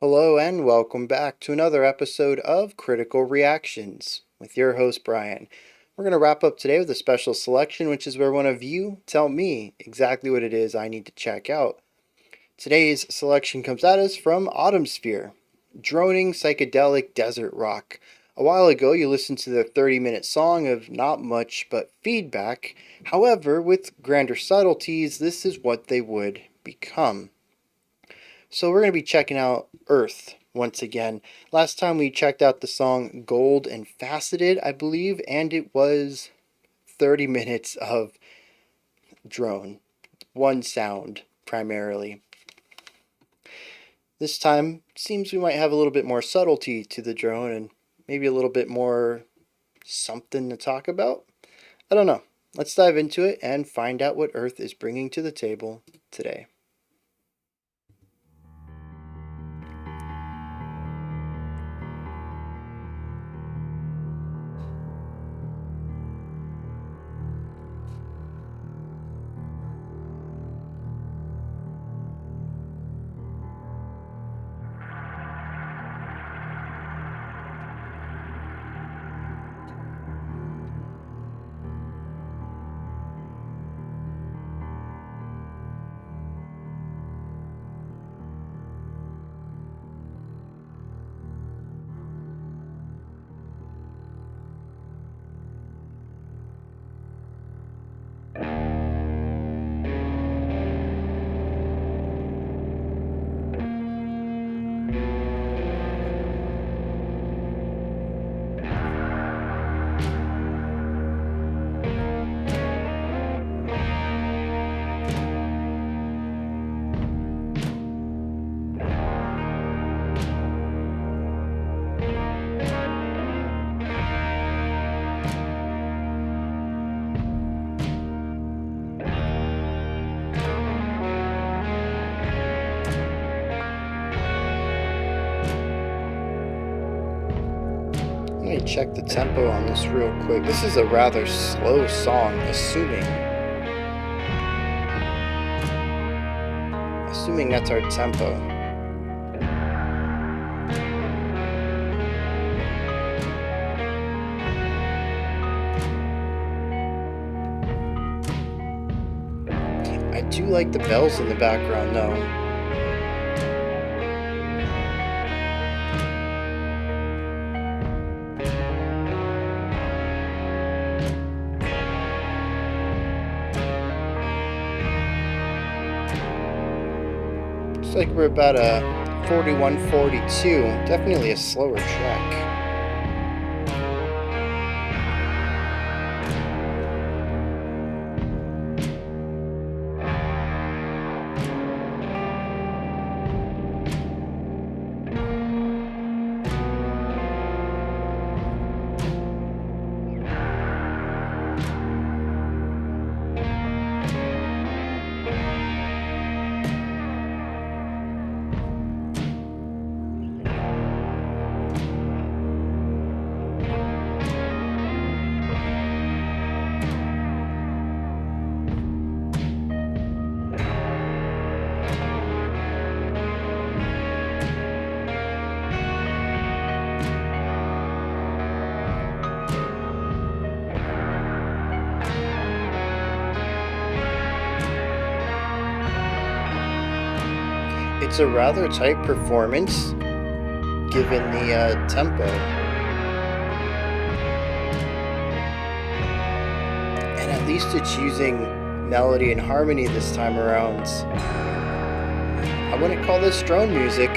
Hello and welcome back to another episode of Critical Reactions with your host Bryan. We're going to wrap up today with a special selection, which is where one of you tell me exactly what it is I need to check out. Today's selection comes at us from Autumn Sphere, droning psychedelic desert rock. A while ago, you listened to the 30-minute song of not much but feedback. However, with grander subtleties, this is what they would become. So we're going to be checking out Earth once again. Last time we checked out the song Gold and Faceted, I believe, and it was 30 minutes of drone. One sound, primarily. This time, it seems we might have a little bit more subtlety to the drone and maybe a little bit more something to talk about. I don't know. Let's dive into it and find out what Earth is bringing to the table today. Let me check the tempo on this real quick. This is a rather slow song, assuming that's our tempo. I do like the bells in the background though. Looks like we're about a 41-42. Definitely a slower track. It's a rather tight performance, given the tempo. And at least it's using melody and harmony this time around. I wouldn't call this drone music.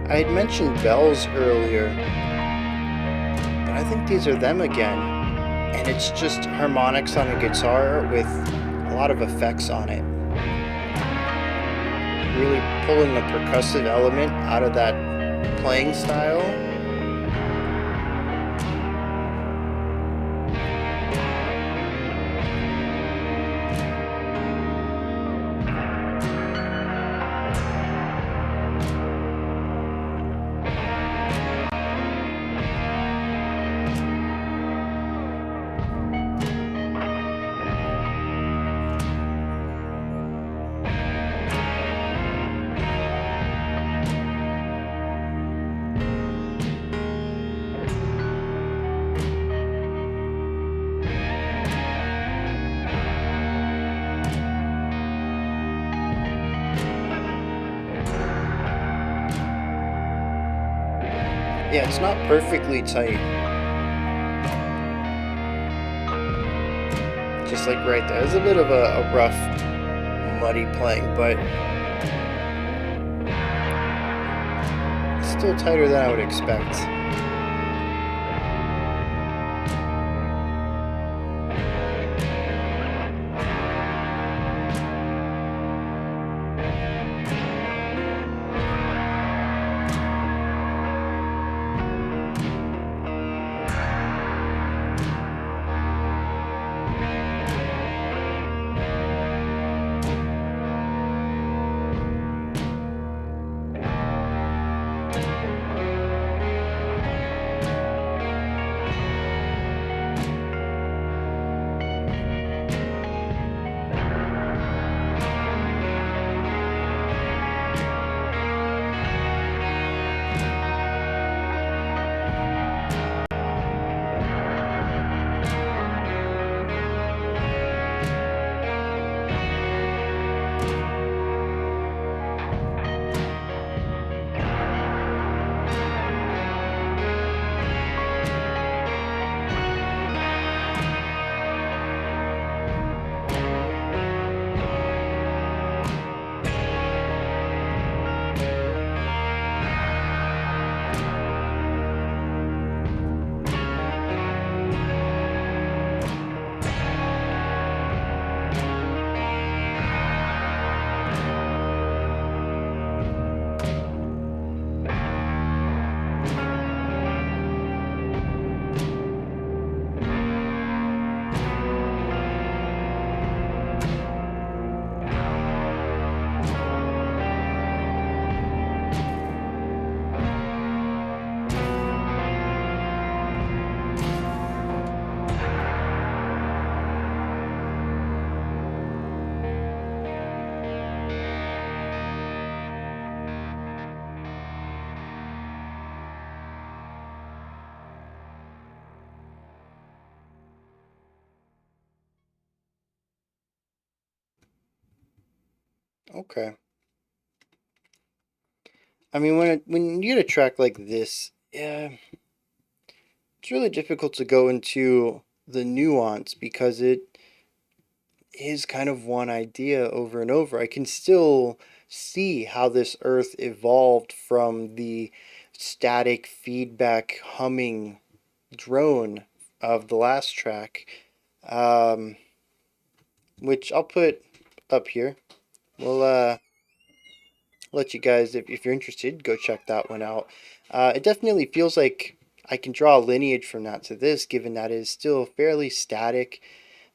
I had mentioned bells earlier, but I think these are them again. And it's just harmonics on a guitar with a lot of effects on it. Really pulling the percussive element out of that playing style. Yeah, it's not perfectly tight. Just like right there. There's a bit of a rough, muddy playing, but still tighter than I would expect. Okay. I mean, when you get a track like this, yeah, it's really difficult to go into the nuance because it is kind of one idea over and over. I can still see how this earth evolved from the static feedback humming drone of the last track, um, which I'll put up here. We'll let you guys, if you're interested, go check that one out. It definitely feels like I can draw a lineage from that to this, given that it is still fairly static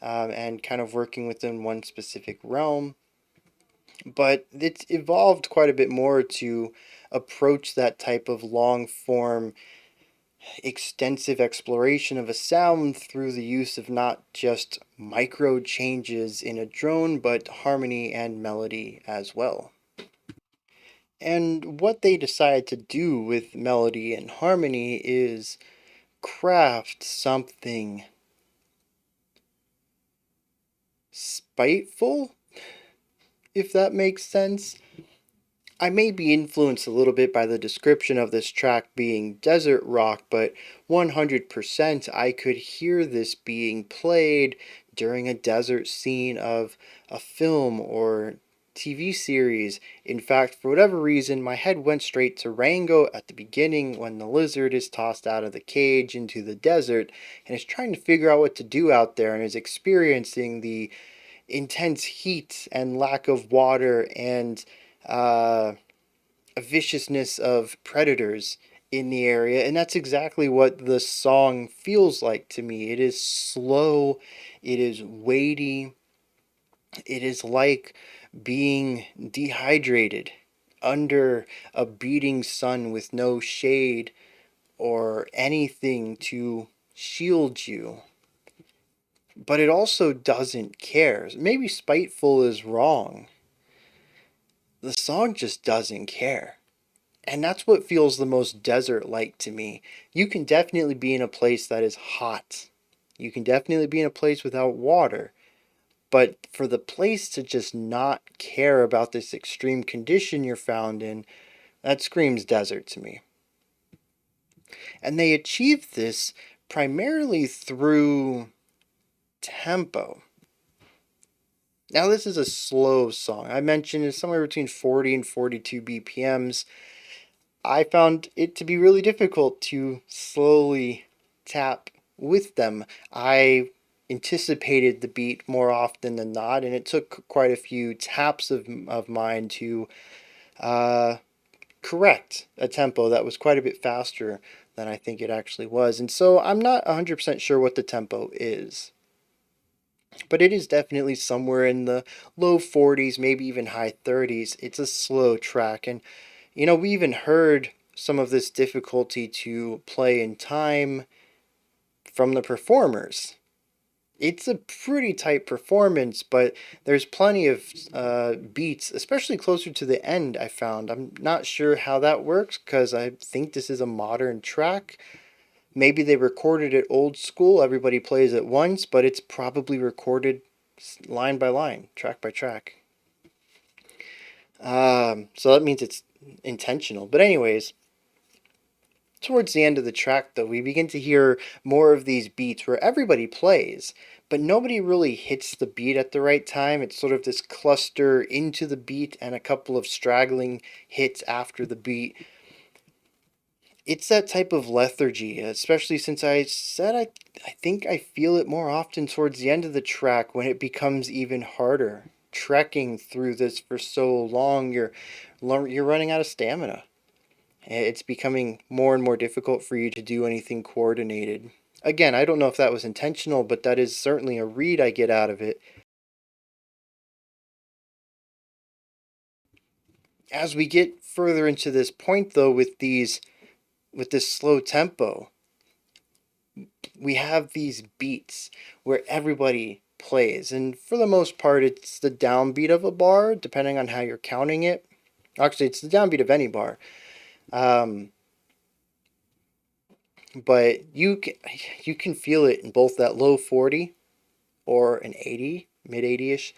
and kind of working within one specific realm. But it's evolved quite a bit more to approach that type of long form, extensive exploration of a sound through the use of not just micro changes in a drone, but harmony and melody as well. And what they decide to do with melody and harmony is craft something spiteful, if that makes sense. I may be influenced a little bit by the description of this track being desert rock, but 100% I could hear this being played during a desert scene of a film or TV series. In fact, for whatever reason, my head went straight to Rango at the beginning when the lizard is tossed out of the cage into the desert and is trying to figure out what to do out there and is experiencing the intense heat and lack of water and a viciousness of predators in the area. And that's exactly what the song feels like to me. It is slow, it is weighty, it is like being dehydrated under a beating sun with no shade or anything to shield you. But it also doesn't care. Maybe spiteful is wrong. The song just doesn't care. And that's what feels the most desert like to me. You can definitely be in a place that is hot. You can definitely be in a place without water. But for the place to just not care about this extreme condition you're found in, that screams desert to me. And they achieve this primarily through tempo. Now, this is a slow song. I mentioned it's somewhere between 40 and 42 BPMs. I found it to be really difficult to slowly tap with them. I anticipated the beat more often than not, and it took quite a few taps of mine to uh, correct a tempo that was quite a bit faster than I think it actually was. And so I'm not 100% sure what the tempo is, but it is definitely somewhere in the low 40s, maybe even high 30s. It's a slow track, and we even heard some of this difficulty to play in time from the performers. It's a pretty tight performance, but there's plenty of beats, especially closer to the end, I found. I'm not sure how that works because I think this is a modern track. Maybe they recorded it old school, everybody plays at once, but it's probably recorded line by line, track by track. So that means it's intentional. But anyways, towards the end of the track, though, we begin to hear more of these beats where everybody plays, but nobody really hits the beat at the right time. It's sort of this cluster into the beat and a couple of straggling hits after the beat. It's that type of lethargy, especially since I said I think I feel it more often towards the end of the track when it becomes even harder. Trekking through this for so long, you're running out of stamina. It's becoming more and more difficult for you to do anything coordinated. Again, I don't know if that was intentional, but that is certainly a read I get out of it. As we get further into this point though with this slow tempo, we have these beats where everybody plays, and for the most part it's the downbeat of a bar depending on how you're counting it. Actually, it's the downbeat of any bar. Um, but you can feel it in both that low 40 or an 80, mid 80ish.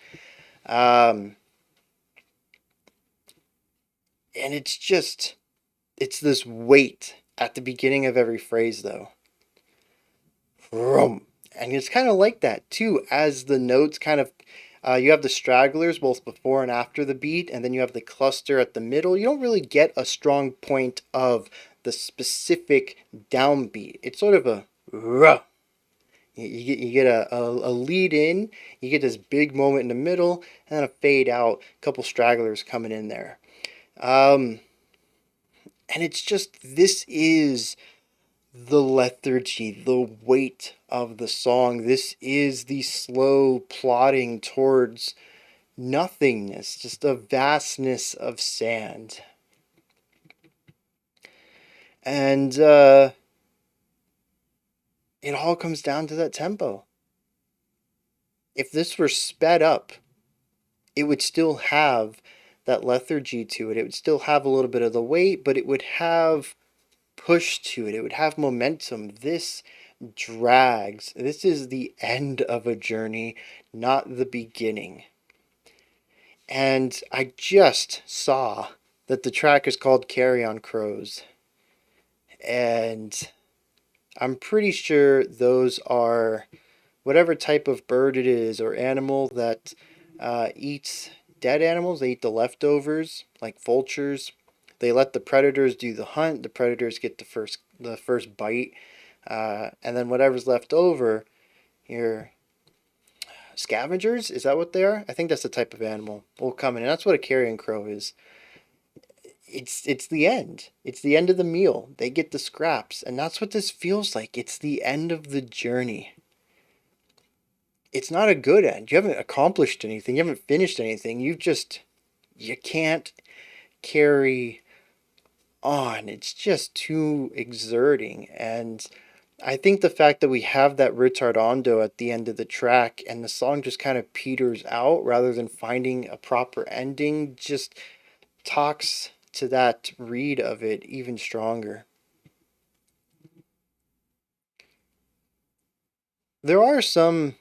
Um, and it's this weight at the beginning of every phrase though. Vroom. And it's kind of like that too, as the notes kind of you have the stragglers both before and after the beat, and then you have the cluster at the middle. You don't really get a strong point of the specific downbeat. It's sort of a ruh. You get a lead in, you get this big moment in the middle, and then a fade out, a couple stragglers coming in there. Um, and it's just, this is the lethargy, the weight of the song. This is the slow plodding towards nothingness, just a vastness of sand. And it all comes down to that tempo. If this were sped up, it would still have that lethargy to it. It would still have a little bit of the weight, but it would have push to it. It would have momentum. This drags. This is the end of a journey, not the beginning. And I just saw that the track is called Carrion Crows. And I'm pretty sure those are whatever type of bird it is or animal that eats dead animals. They eat the leftovers, like vultures. They let the predators do the hunt. The predators get the first bite, and then whatever's left over, your scavengers. Is that what they are? I think that's the type of animal will come in. And that's what a carrion crow is. It's the end. It's the end of the meal. They get the scraps, and that's what this feels like. It's the end of the journey. It's not a good end. You haven't accomplished anything. You haven't finished anything. You can't carry on. It's just too exerting. And I think the fact that we have that ritardando at the end of the track and the song just kind of peters out rather than finding a proper ending just talks to that read of it even stronger. There are some.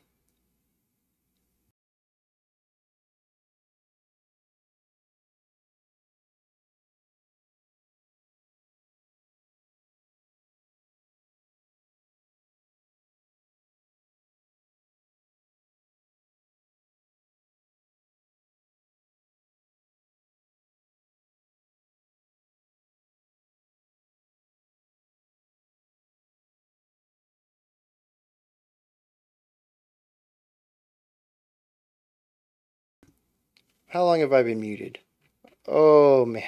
How long have I been muted? Oh man.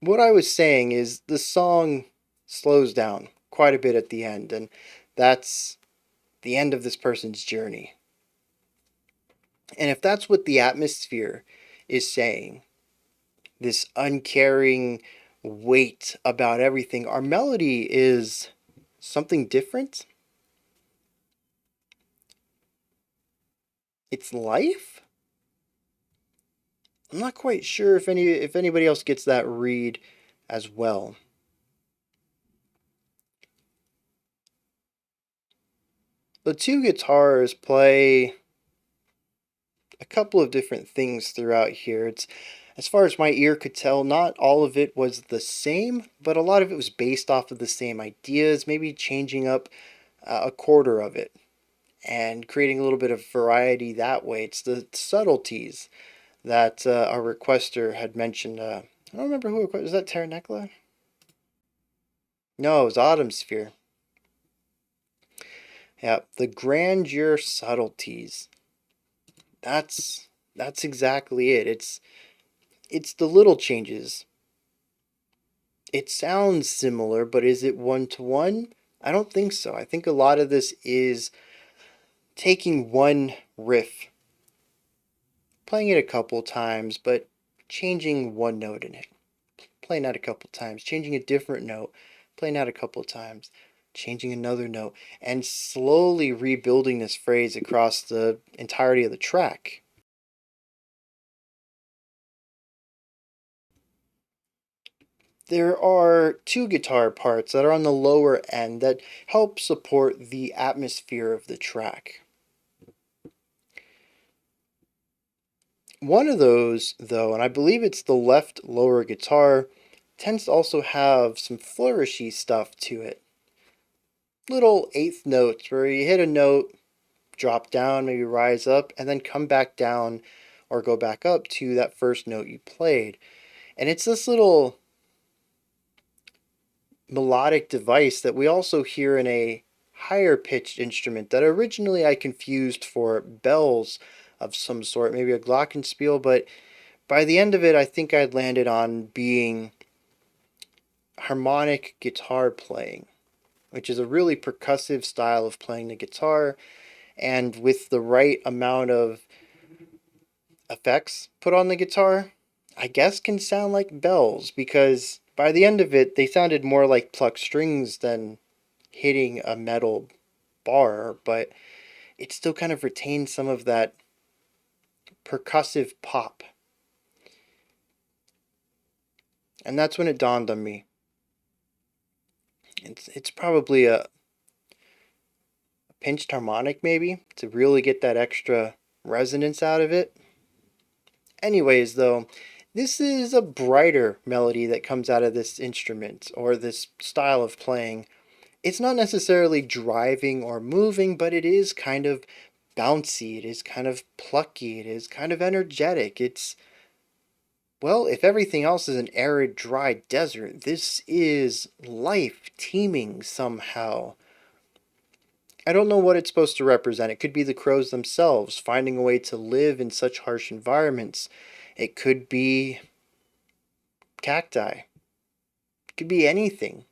What I was saying is the song slows down quite a bit at the end, and that's the end of this person's journey. And if that's what the atmosphere is saying, this uncaring weight about everything, our melody is something different. It's life. I'm not quite sure if anybody else gets that read as well. The two guitars play a couple of different things throughout here. It's as far as my ear could tell, not all of it was the same, but a lot of it was based off of the same ideas, maybe changing up a quarter of it and creating a little bit of variety that way. It's the subtleties that our requester had mentioned. I don't remember who requested. Was that Terranecla? No, it was Autumn Sphere. Yeah, the grandeur subtleties. That's that's exactly it. It's the little changes. It sounds similar, but is it one to one? I don't think so. I think a lot of this is taking one riff, playing it a couple times, but changing one note in it. Playing that a couple times, changing a different note, playing that a couple times, changing another note, and slowly rebuilding this phrase across the entirety of the track. There are two guitar parts that are on the lower end that help support the atmosphere of the track. One of those, though, and I believe it's the left lower guitar, tends to also have some flourishy stuff to it. Little eighth notes where you hit a note, drop down, maybe rise up, and then come back down or go back up to that first note you played. And it's this little melodic device that we also hear in a higher pitched instrument that originally I confused for bells of some sort, maybe a glockenspiel, but by the end of it, I think I'd landed on being harmonic guitar playing, which is a really percussive style of playing the guitar, and with the right amount of effects put on the guitar, I guess can sound like bells because by the end of it, they sounded more like plucked strings than hitting a metal bar, but it still kind of retains some of that percussive pop. And that's when it dawned on me. It's probably a pinched harmonic, maybe, to really get that extra resonance out of it. Anyways, though, this is a brighter melody that comes out of this instrument or this style of playing. It's not necessarily driving or moving, but it is kind of bouncy, it is kind of plucky, it is kind of energetic. It's, well, if everything else is an arid, dry desert, this is life teeming somehow. I don't know what it's supposed to represent. It could be the crows themselves finding a way to live in such harsh environments. It could be cacti. It could be anything,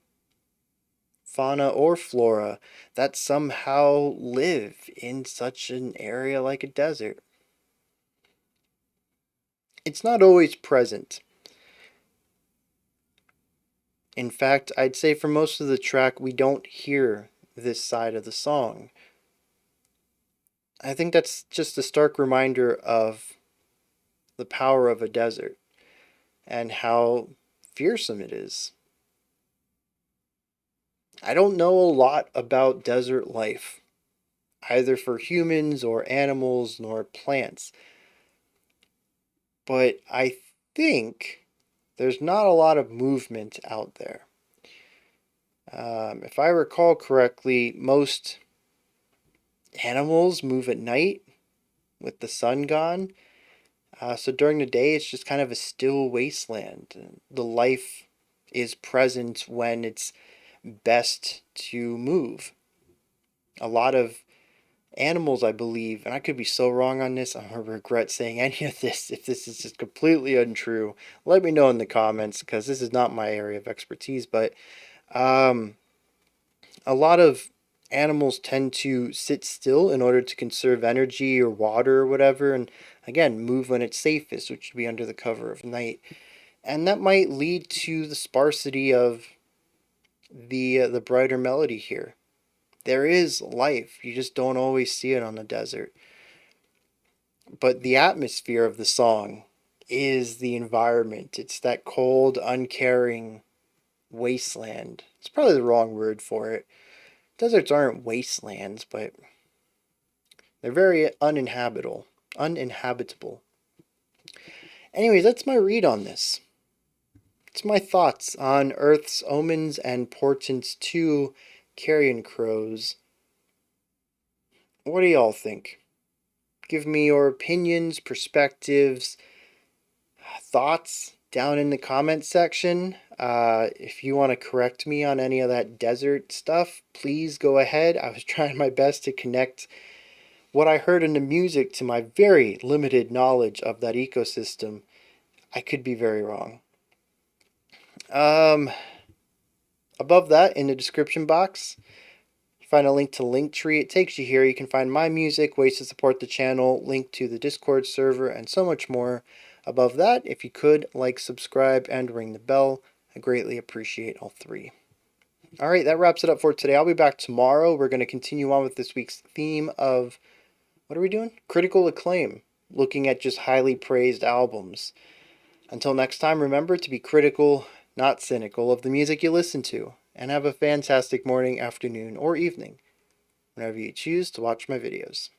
fauna or flora, that somehow live in such an area like a desert. It's not always present. In fact, I'd say for most of the track, we don't hear this side of the song. I think that's just a stark reminder of the power of a desert and how fearsome it is. I don't know a lot about desert life, either for humans or animals nor plants, but I think there's not a lot of movement out there. If I recall correctly, most animals move at night with the sun gone. So during the day, it's just kind of a still wasteland. The life is present when it's best to move. A lot of animals, I believe, and I could be so wrong on this, I'm going to regret saying any of this if this is just completely untrue. Let me know in the comments, because this is not my area of expertise, but a lot of animals tend to sit still in order to conserve energy or water or whatever, and again, move when it's safest, which would be under the cover of night. And that might lead to the sparsity of the brighter melody here. There is life, you just don't always see it on the desert. But the atmosphere of the song is the environment. It's that cold, uncaring wasteland. It's probably the wrong word for it. Deserts aren't wastelands, but they're very uninhabitable. Uninhabitable. Anyways, that's my read on this. It's my thoughts on Earth's omens and portents to carrion crows. What do y'all think? Give me your opinions, perspectives, thoughts down in the comment section. If you want to correct me on any of that desert stuff, please go ahead. I was trying my best to connect what I heard in the music to my very limited knowledge of that ecosystem. I could be very wrong. Above that, in the description box, you find a link to Linktree. It takes you here. You can find my music, ways to support the channel, link to the Discord server, and so much more. Above that, if you could, like, subscribe, and ring the bell. I greatly appreciate all three. Alright, that wraps it up for today. I'll be back tomorrow. We're going to continue on with this week's theme of, what are we doing? Critical acclaim. Looking at just highly praised albums. Until next time, remember to be critical, not cynical, of the music you listen to. And have a fantastic morning, afternoon, or evening, whenever you choose to watch my videos.